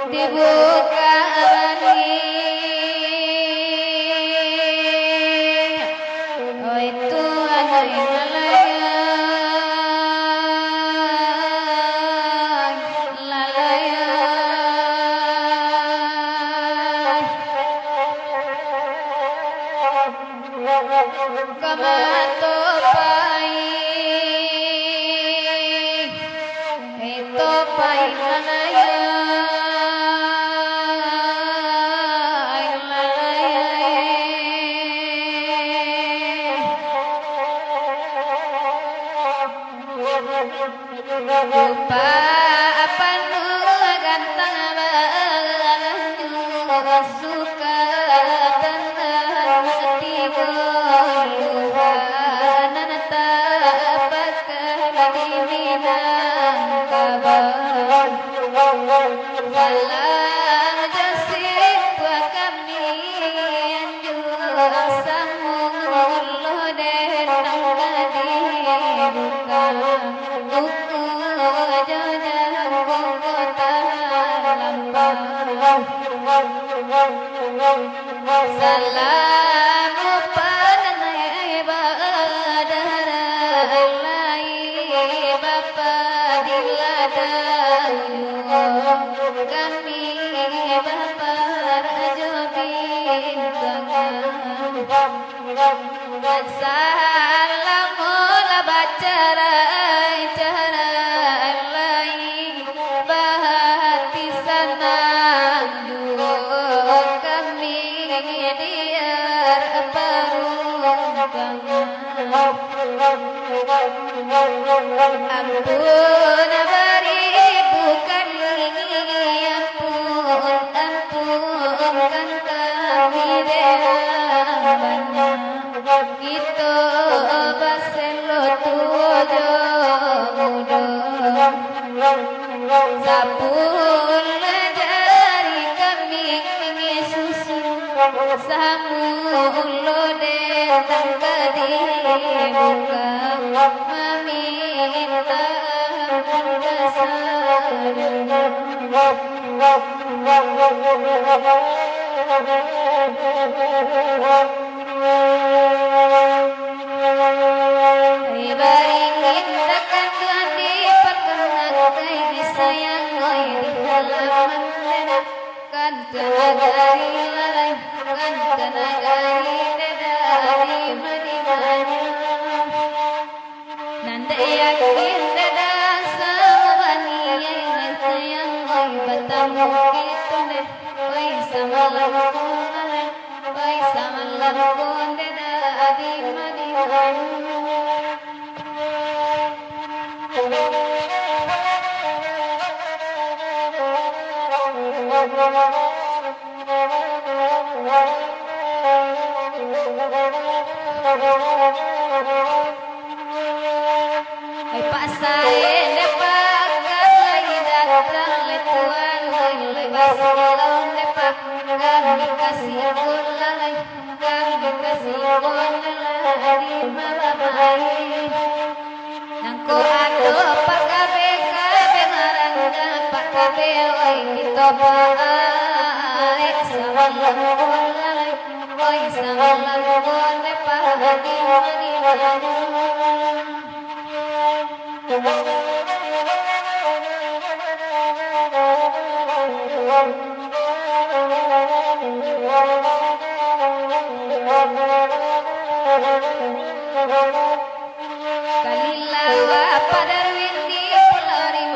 dibuka lagi oh itu ada kamato pai itu pai lupa apa nu ganteng banget suka tenang setiap luhanan tapakkan di Minangkabau salam jasih buat kami anjur sambung lo denang dibuka salam panai badalai bapa diladan kami bapa rajo bintang salam mula baca ampun beri bukan ampunkan kami dewan itu baselo tujo mudo sapul dari kami susu samulo datang ke dibuka meminta baringin takkan Tuhan diperkenalkan disayang di halaman kan kenagari lalai kan kenagari dari madimanya nanda yakin dada sama bani yang sayang batamu gitu deh oi sama lampun oi sama lampun dada di madimanya Pak saya depak lagi datang le tuan le basilong depak kami kasih gulai kami kasih gulai di malam hari nangko ado pak kabe marangga pak kabe oi kita baik sama gulai oi sama gulai depak di mana Kalilawa padarwin di pularin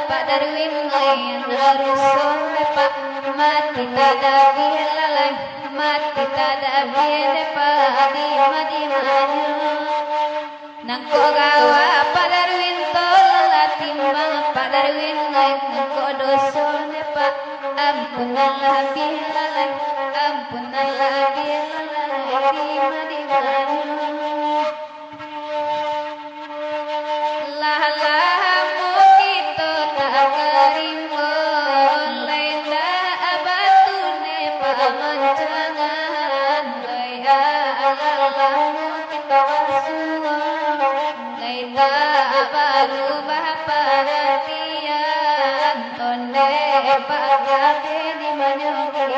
padarwin ngayon haruson depak mati tada bilalay mati tada bilepa di madimanya nangko gawa padarwin tolatimbang padarwin ngayon nangko doson depak ampunalah bilalay di madimanya lahamu kita tak karimo lenda abatune pamancangan lahamu tawassul laita baru perhatian onde pagate di manyokin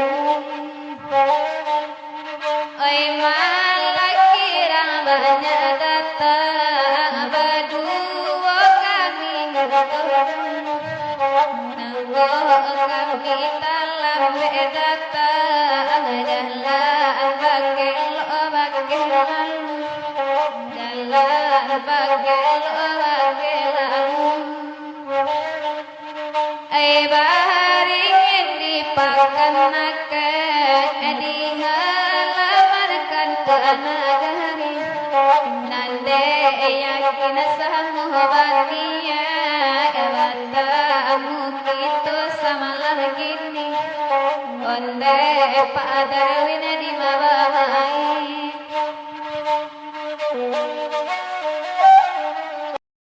oi malaki ramanya datang berdua kami kami talam datang jalan bagel jalan bagel ai baringin dipakanakan dihalamarkan ke nagari nande yakin samuhbania ebatamu gitu samalah gini onde padarwina di mabawai